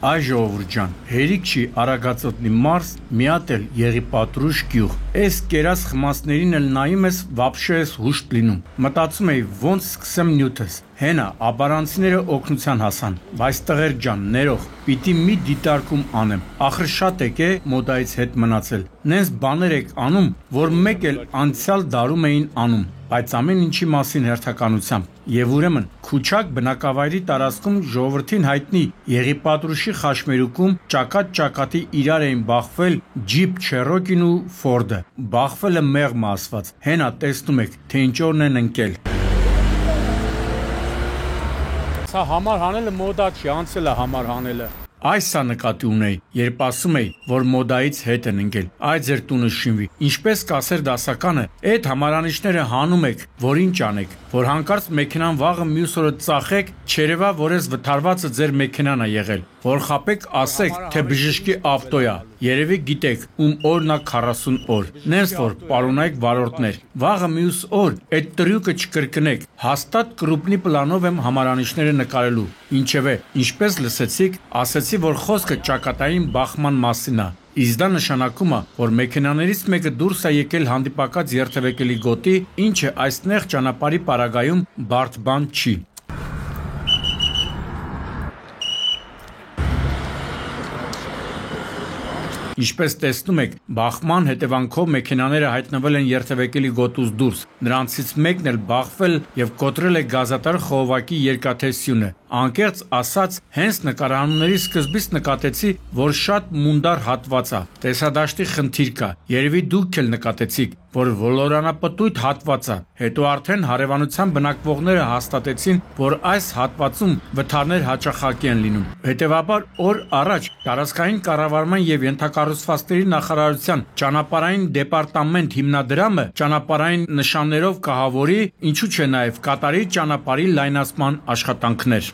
Այ ժողովուրդ ջան, հերիք չի Արագածոտնի մարզ, մի հատ էլ Եղիպատրուշ գյուղ։ Էս կերած խմածներին էլ նայում ես, վաբշե ես հուշտ լինում։ Մտածում էի ոնց սկսեմ նյութս։ Հենա աբարանցիները օգնության հասան, բայց տղեր ջան, ներող, պիտի մի դիտարկում անեմ։ Ախր շատ եք մոդայից հետ մնացել։ Նենց բաներ եք անում, որ մեկ էլ անցյալ դարում էին անում, բայց ամեն ինչի մասին հերթականությամբ։ Եվ ուրեմն Քուչակ բնակավայրի տարածքում ժողովրդին հայտնի Եղիպատրուշի խաշմերուկում ճակատ-ճակատի իրար էին բախվել ջիփ Չերոկին ու Ֆորդը։ Բախվելը մեղմ ասված։ Հենա տեսնում եք, թե ինչ օրն են ընկել։ Սա համար հանելը մոդա չի, անցել է համար հանելը։ Այս սա նկատի ունեի, երբ ասում էի, որ մոդայից հետ են ընկել, այ ձեր տունը շինվի։ Ինչպես կասեր դասականը, այդ համարանիշները հանում եք, որ ինչ անեք, որ հանկարծ մեքենան վաղը մյուս օրը ծախեք, չերևա, որ ես վթարվածը ձեր մեքենան է եղել, որ խապեք ասեք, թե բժշկի ավտո է, երևի գիտեք, ում օրն է 40 օր, նենց որ պարոնայք վարորդներ, վաղը մյուս օր այդ տրյուկը չկրկնեք, հաստատ կրուպնի պլանով եմ համարանիշները նկարելու, ինչևէ, ինչպես լսեցիք, ասեցի, որ խոսքը ճակատային բախման մասին է, իսկ դա նշանակում է, որ մեքենաներից մեկը դուրս է եկել հանդիպակաց երթևեկելի գոտի, ինչը այս նեղ ճանապարհի պարագայում բարդ բան չի։ Ինչպես տեսնում եք, բախման հետևանքով մեքենաները հայտնվել են երթևեկելի գոտուց դուրս, նրանցից մեկն էլ բախվել և կոտրել է գազատար խողովակի երկաթե սյունը։ Անկեղծ ասած, հենց նկարահանումների սկզբից նկատեցի, որ շատ մունդար հատված է, տեսադաշտի խնդիր կա, երևի դուք էլ նկատեցիք, որ ոլորանապտույտ հատված է, հետո արդեն հարևանության բնակվողները հաստատեցին, որ այս հատվածում վթարներ հաճախակի են լինում։ Հետևաբար օր առաջ տարածքային կառավարման և ենթակառուցվածքների նախարարության ճանապարհային դեպարտամենտ հիմնադրամը ճանապարհային նշաններով կահավորի, ինչու չէ նաև կատարի ճանապարհի լայնացման աշխատանքներ։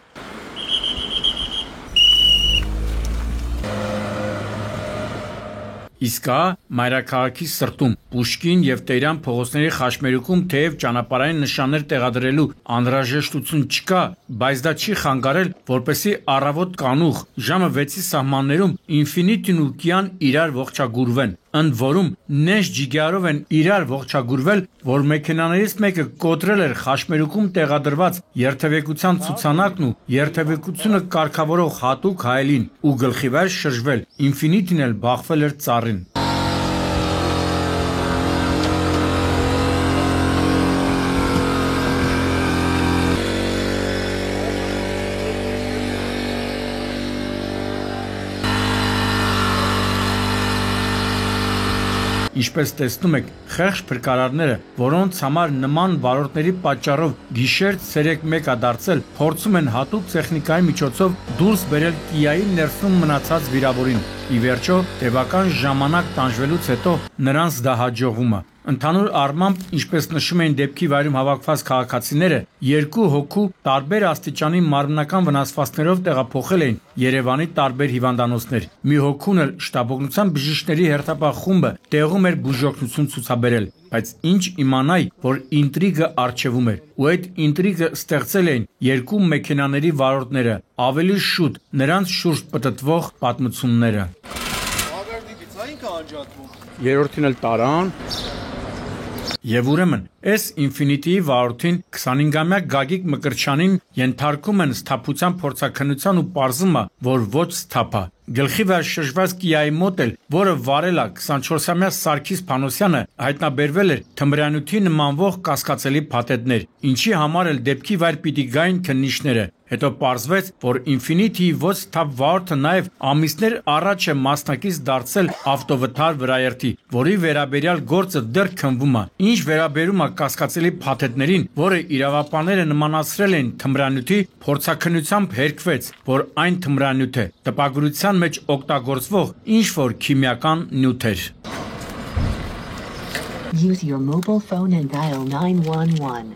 Իսկ հա մայրաքաղաքի սրտում Պուշկին և Տերյան փողոցների խաշմերուկում թեև ճանապարհային նշաններ տեղադրելու անհրաժեշտություն չկա, բայց դա չի խանգարել, որպեսզի առավոտ կանուխ ժամը 6-ի սահմաններում Ինֆինիտին ու Կիան իրար ողջագուրվեն։ Ընդ որում նենց ջիգարով են իրար ողջագուրվել, որ մեքենաներից մեկը կոտրել էր խաշմերուկում տեղադրված երթևեկության ցուցանակն ու երթևեկությունը կարգավորող հատուկ հայելին ու գլխիվայր շրջվել, Ինֆինիտին էլ բախվել էր ծառին։ Ինչպես տեսնում եք, խեղճ փրկարարները, որոնց համար նման վարորդների պատճառով գիշեր ցերեկ մեկա դարձել, փորձում են հատուկ տեխնիկայի միջոցով դուրս բերել Կիայի ներսում մնացած վիրավորին։ Ի վերջո, տևական ժամանակ տանջվելուց հետո նրանց դա հաջողվում է։ Ընդհանուր առմամբ, ինչպես նշում էին դեպքի վայրում հավաքված քաղաքացիները, երկու հոգու տարբեր աստիճանի մարմնական վնասվածքներով տեղափոխել էին Երևանի տարբեր հիվանդանոցներ։ Մի հոգուն էլ շտաբօգնության բժիշկների հերթապահ խումբը տեղում էր բուժօգնություն ցուցաբերել, բայց ինչ իմանայի, որ ինտրիգը առջևում էր, ու այդ ինտրիգը ստեղծել էին երկու մեքենաների վարորդները, ավելի շուտ նրանց շուրջ պտտվող պատմությունները։ Երրորդին էլ տարան։ Եվ ուրեմն, այս Ինֆինիտիի վարորդին 25-ամյա Գագիկ Մկրտչյանին ենթարկում են սթափության փորձաքննության ու պարզում է, որ ոչ սթափ է։ Գլխի վրա շրջված Կիայի մոտ էլ, որը վարել է 24-ամյա Սարգիս Փանոսյանը, հայտնաբերվել էր թմրանյութի նմանվող կասկածելի փաթեթներ, ինչի համար էլ դեպքի վայր պիտի գային քննիչները։ Հետո պարզվեց, որ Ինֆինիտիի ոչ սթափ վարորդը նաև ամիսներ առաջ է մասնակից դարձել ավտովթար վրաերթի, որի վերաբերյալ գործը դեռ քննվում է։ Ինչ վերաբերում է կասկածելի փաթեթներին, որը իրավապահները նմանացրել են թմրանյութի, փորձաքննությամբ հերքվեց, որ այն թմրանյութ է, տպագրության մեջ օգտագործվող ինչ-որ քիմիական նյութ էր։ Use your mobile phone and dial 911.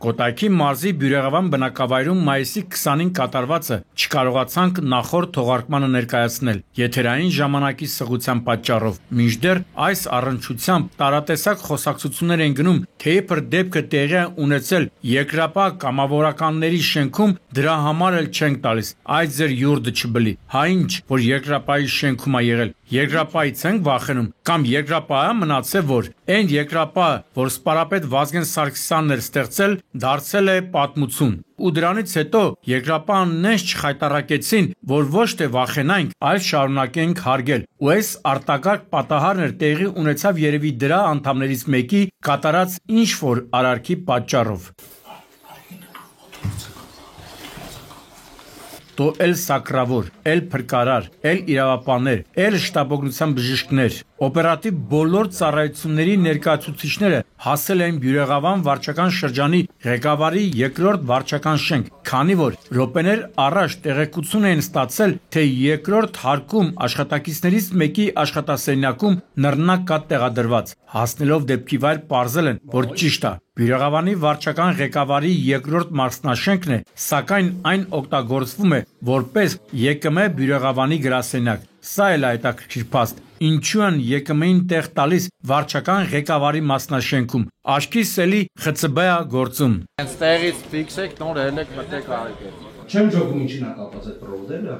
Կոտայքի մարզի Բյուրեղավան բնակավայրում մայիսի 20-ին կատարվածը չկարողացանք նախորդ թողարկմանը ներկայացնել եթերային ժամանակի սղության պատճառով։ Մինչդեռ այս առնչությամբ տարատեսակ խոսակցություններ են գնում, թե իբր դեպքը տեղի է ունեցել երկրապահ կամավորականների շենքում, դրա համար էլ չենք տալիս, այդ ձեր յուրդը չբլի, հա ինչ, որ երկրապահի շենքում է եղել, երկրապահից ենք վախենում, կամ երկրապահը մնացել, որ այն երկրապահը, որ սպարապետ Վազգեն Սարգսյանն էր ստեղծել, դարձել է պատմություն։ Ու դրանից հետո երկրապահն նենց չխայտառակեցին, որ ոչ թե վախենանք, այլ շարունակենք հարգել։ Ու այս արտակարգ պատահարն էր տեղի ունեցավ երևի դրա անդամներից մեկի կատարած ինչ-որ արարքի պատճառով։ Դո էլ սակրավոր, էլ փրկարար, էլ իրավապահներ, էլ շտաբօգնության բժիշկներ, օպերատիվ բոլոր ծառայությունների ներկայացուցիչները հասել են Բյուրեղավան վարչական շրջանի ղեկավարի երկրորդ վարչական շենք, քանի որ րոպեներ առաջ տեղեկություն էին ստացել, թե երկրորդ հարկում աշխատակիցներից մեկի աշխատասենյակում նռնակ կա տեղադրված։ Հասնելով դեպքի վայր պարզել են, որ ճիշտ է, Բյուրեղավանի վարչական ղեկավարի երկրորդ մարզնաշենքն է, սակայն այն օգտագործվում է որպես ԵԿՄ Բյուրեղավանի գրասենյակ։ Սա էլ է հետաքրքիր փաստ։ Ինչու են ԵԿՄ-ին տեղ տալիս վարչական ղեկավարի մասնաշենքում։ Աչքի սելի ԽՑԲ-ը գործում։ Հենց տեղից ֆիքսեք, նոր ելեք մտեք արեք։ Չեմ ճոգում ինչին է կապված այդ պրովոդելը։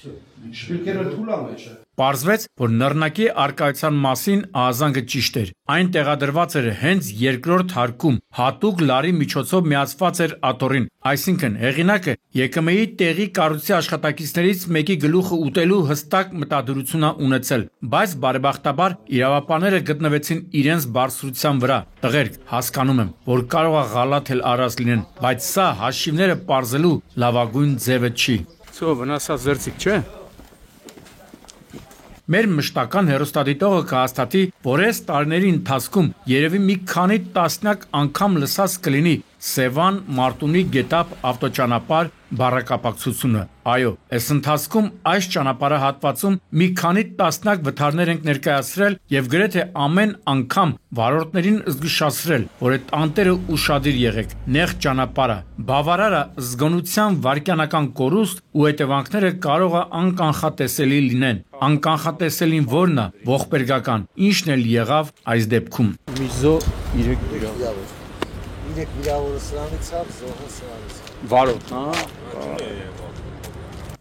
Շպիլկերը թուլա մեջ է։ Պարզվեց, որ նռնակի արկայության մասին ահազանգը ճիշտ էր։ Այն տեղադրված էր հենց երկրորդ հարկում, հատուկ լարի միջոցով միացված էր աթոռին, այսինքն հեղինակը ԵԿՄ-ի տեղի կառույցի աշխատակիցներից մեկի գլուխը ուտելու հստակ մտադրություն ունեցել, բայց բարեբախտաբար իրավապահները գտնվեցին իրենց բարձրության վրա։ Տղերք, հասկանում եմ, որ կարող է գալաթ էլ առած լինեն, բայց սա հաշիվները պարզելու լավագույն ձևը չի։ Ցո վնասած զերծիկ չէ։ Մեր մշտական հեռուստադիտողը կհաստատի, որ այս տարիների ընթացքում երևի մի քանի տասնյակ անգամ լսած կլինի Սևան Մարտունի Գետափ ավտոճանապարհ բառակապակցությունը։ Այո, այս ընթացքում այս ճանապարհահատվածում մի քանի տասնյակ վթարներ ենք ներկայացրել եւ գրեթե ամեն անգամ վարորդներին զգուշացրել, որ այդ անտերը ուշադիր եղեք։ Նեղ ճանապարհը, բավարար է զգոնության վարքյանական կորուստ ու հետևանքները կարող է անկանխատեսելի լինեն։ Անկանխատեսելին որն է ողբերգական, ինչն էլ եղավ այս դեպքում։ Միզո 3 դրամ։ Իրեք վիրավորը սրանից ավ, զոհը սրանից։ Վարոտ, հա։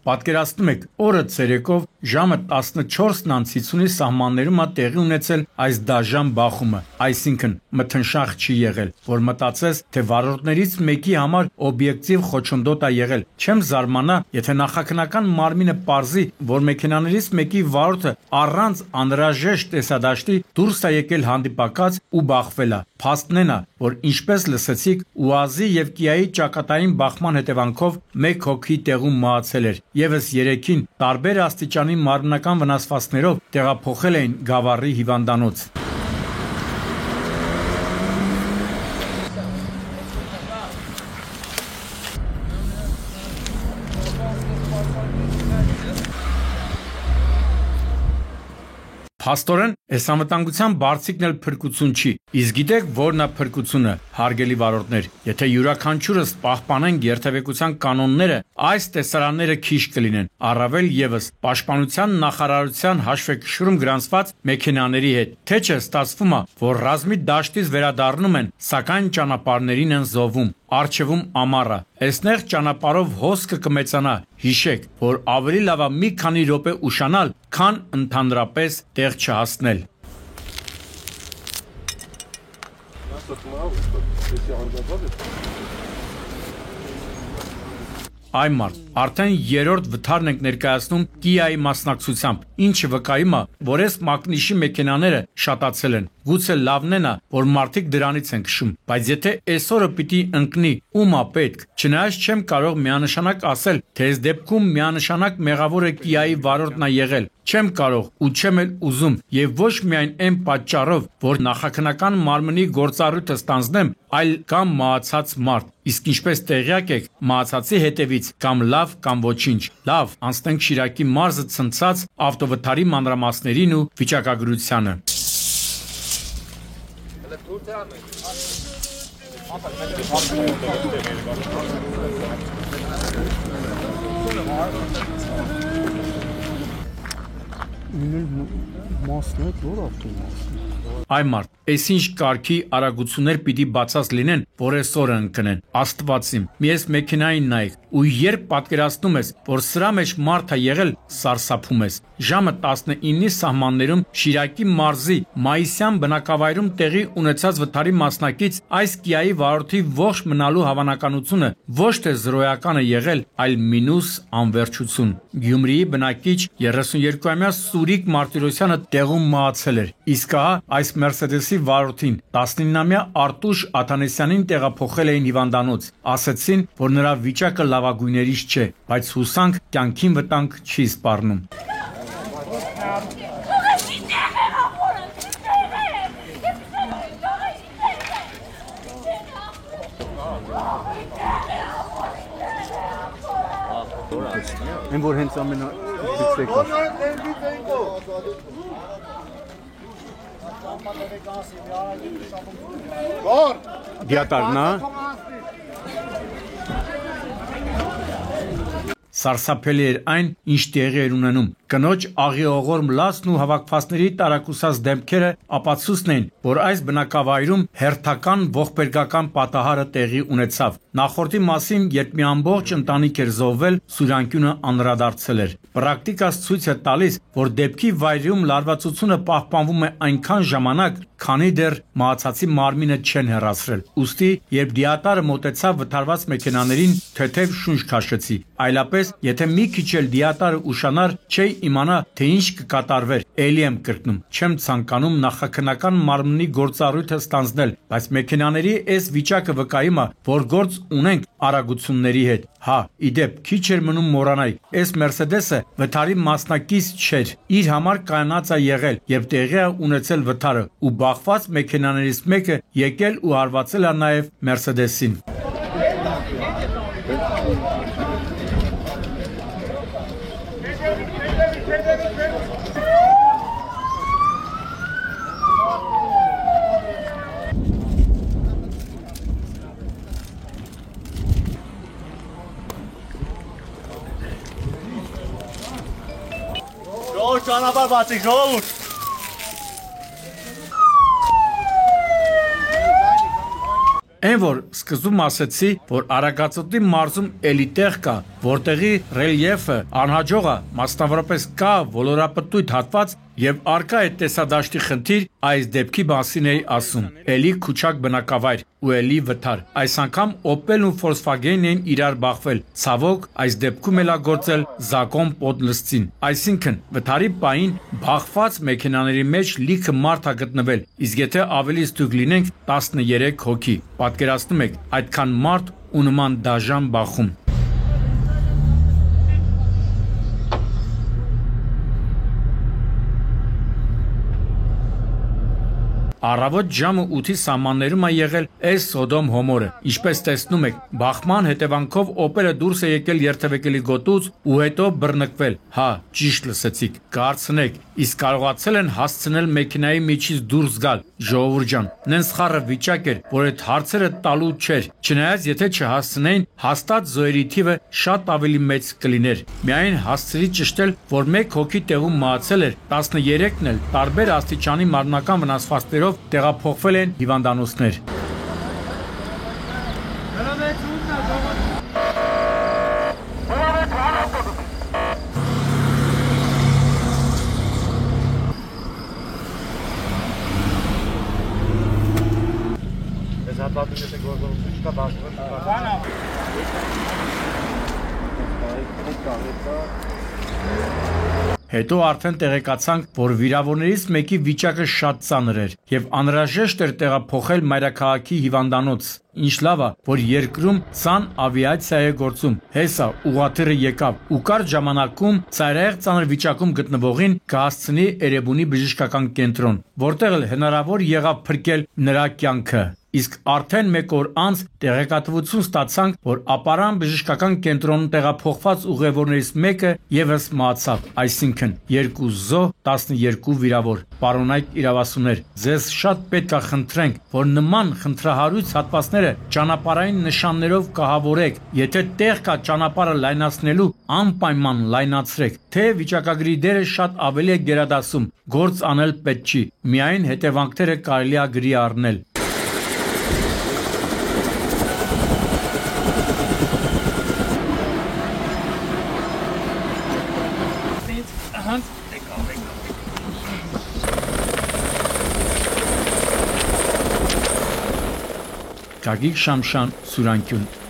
Պատկերացնում եք, օրը ցերեկով ժամը 14:50-ի սահմաններում է տեղի ունեցել այս դաժան բախումը, այսինքն մթնշաղ չի եղել, որ մտածես, թե վարորդներից մեկի համար օբյեկտիվ խոչընդոտ է եղել։ Չեմ զարմանա, եթե նախաքնական մարմինը պարզի, որ մեքենաներից մեկի վարորդը առանց անհրաժեշտ տեսադաշտի դուրս է եկել հանդիպակաց ու բախվել է։ Փաստն է, որ ինչպես լսեցիք, ՈՒԱԶ-ի եւ Կիայի ճակատային բախման հետևանքով 1 հոգի տեղում մահացել էր։ Եվս 3-ին տարբեր աստիճանի մարմնական վնասվածքներով տեղափոխել էին Գավառի հիվանդանոց։ Փաստորեն, այս անվտանգության բարձիկն էլ փրկություն չի։ Իսկ գիտեք որն է փրկությունը, հարգելի վարորդներ, եթե յուրաքանչյուրս պահպանենք երթևեկության կանոնները, այս տեսարանները քիչ կլինեն, առավել եւս պաշտպանության նախարարության հաշվեկշռում գրանցված մեքենաների հետ։ Թե չէ ստացվում է, որ ռազմի դաշտից վերադառնում են, սակայն ճանապարհներին են զոհվում։ Արջևում ամառը, այսնեղ ճանապարհով հոսքը կմեծանա։ Հիշեք, որ ավելի լավ է մի քանի րոպե ուշանալ, քան ընդհանրապես տեղ չհասնել։ Այ մարդ, արդեն երրորդ վթարն ենք ներկայացնում Կիայի մասնակցությամբ, ինչը վկայում է, որ այս մակնիշի մեքենաները շատացել են։ Գուցե լավն է, որ մարդիկ դրանից են քշում, բայց եթե այսօրը պիտի ընկնի, ում է պետք։ Չնայած չեմ կարող միանշանակ ասել, թե այս դեպքում միանշանակ մեղավորը Կիայի վարորդն է եղել։ Չեմ կարող ու չեմ էլ ուզում, եւ ոչ միայն այն պատճառով, որ նախաքնական մարմնի գործառույթը ստանձնեմ, այլ կամ մահացած մարդ։ Իսկ ինչպես տեղյակ եք, մահացածի հետևից կամ լավ կամ ոչինչ։ Լավ, անցնենք Շիրակի մարզը ցնցած ավտովթարի մանրամասներին ու վիճակագրությանը։ Այ մարդ, այսինչ կարգի արագություններ պիտի բացած լինեն, որ այսօրը ընկնեն, աստվածիմ, մի ես մեքենային նայք, ու երբ պատկերացնում ես, որ սրա մեջ մարդ է եղել, սարսափում ես, ժամը 19-ի սահմաններում Շիրակի մարզի Մայիսյան բնակավայրում տեղի ունեցած վթարի մասնակից այս կիայի վարորդի ողջ մնալու հավանականությունը ոչ թե զրոյական է եղել, այլ մինուս անվերջություն։ Գյումրիի բնակիչ 32-ամյա Սուրիկ Մարտիրոսյանը տեղում մահացել էր, իսկ ահա այս Մերսեդեսի վարորդին 19-ամյա Արտուշ Աթանեսյանին տեղափոխել էին հիվանդանոց, ասեցին, որ նրա վիճակը լավագույններից չէ, բայց հուսանք կյանքին վտանգ չի սպառնում։ Են որ հենց ամենա դիատարնա Սարսափելի էր այն, ինչ տեղի էր ունենում։ Կնոջ աղիողորմ լացն ու հավաքվածների տարակուսած դեմքերը ապացույցն էին, որ այս բնակավայրում հերթական ողբերգական պատահարը տեղի ունեցավ։ Նախորդի մասին, երբ մի ամբողջ ընտանիք էր զոհվել, սուրանկյունը անդրադարձել էր։ Պրակտիկաս ցույց է տալիս, որ դեպքի վայրում լարվածությունը պահպանվում է այնքան ժամանակ, քանի դեռ մահացածի մարմինը չեն հեռացրել։ Ուստի, երբ դիատարը մոտեցավ վթարված մեքենաներին, թեթև շունչ քաշեցի։ Այլապես, եթե մի քիչ էլ դիատարը ուշանար, չէի իմանա, թե ինչ կկատարվեր։ Էլի եմ կրկնում, չեմ ցանկանում նախաքնական մարմնի գործառույթը ստանձնել, բայց մեքենաների այս վիճակը վկայում է, որ գործ ունենք արագությունների հետ։ Հա, իդեպ, քիչ էր մնում մոռանայի, այս Մերսեդեսը վթարի մասնակից չէր, իր համար կայանած է եղել, երբ տեղի է ունեցել վթարը, ու բախված մեքենաներից մեկը եկել ու հարվածել է նաև Մերսեդեսին։ Ճանապարհ բացի ժողովուրդ։ Այն որ սկզբում ասեցի, որ Արագածոտնի մարզում էլի տեղ կա, որտեղի ռելիեֆը անհաջող է, մասնավորապես կա ոլորապտույտ հատված եւ արկա է տեսադաշտի խնդիր, այս դեպքի մասին էի ասում։ Էլի քուչակ բնակավայր ու էլի վթար։ Այս անգամ Opel-ն ու Volkswagen-ն էին իրար բախվել։ Ցավոք, այս դեպքում էլ է գործել Զակոն Պոդլստին։ Այսինքն, վթարի պահին բախված մեքենաների մեջ լիքը մարդ է գտնվել, իսկ եթե ավելի ստույգ լինենք 13 հոգի։ Պատկերացնում եք, այդքան մարդ ու նման դաժան բախում։ Առավոտ ժամը 8-ի սահմաններում է եղել այս Սոդոմ հոմորը։ Ինչպես տեսնում եք, բախման հետևանքով Opel-ը դուրս է եկել երթևեկելի գոտուց ու հետո բռնկվել։ Հա, ճիշտ լսեցիք, կարծնեք, իսկ կարողացել են հասցնել մեքենայի միջից դուրս գալ։ Ժողովուրդ ջան, նենց խառը վիճակ էր, որ այդ հարցերը տալու չէր։ Չնայած եթե չհասցնեին, հաստատ զոհերի թիվը շատ ավելի մեծ կլիներ։ Միայն հասցրի ճշտել, որ 1 հոգի տեղում մահացել էր, 13-ն էլ տարբեր աստիճանի մարմնական վնասվածքներով տեղափոխվել են հիվանդանոցներ։ Հետո արդեն տեղեկացանք, որ վիրավորներից մեկի վիճակը շատ ծանր էր եւ անհրաժեշտ էր տեղափոխել մայրաքաղաքի հիվանդանոց։ Ինչ լավ է, որ երկրում ցան ավիացիա է գործում։ Հեսա ուղղաթիռը եկավ ու կարճ ժամանակում ծայրահեղ ծանր վիճակում գտնվողին կհասցնի Էրեբունի բժշկական կենտրոն, որտեղ էլ հնարավոր եղավ փրկել նրա կյանքը։ Իսկ արդեն 1 օր անց տեղեկատվություն ստացանք, որ ապարան բժշկական կենտրոնում տեղափոխված ուղևորներից մեկը ևս մահացավ, այսինքն 2 զոհ, 12 վիրավոր։ Պարոնայք իրավասուներ, ձեզ շատ պետք է խնդրենք, որ նման խնդրահարույց հատվածները ճանապարհային նշաններով կահավորեք, եթե տեղ կա ճանապարհը լայնացնելու, անպայման լայնացրեք, թե վիճակագրի դերը շատ ավելի է գերադասում, գործ անել պետք չի, միայն հետևանքները կարելի է գրի առնել։ Գագիկ Շամշան, Սուրանկյուն։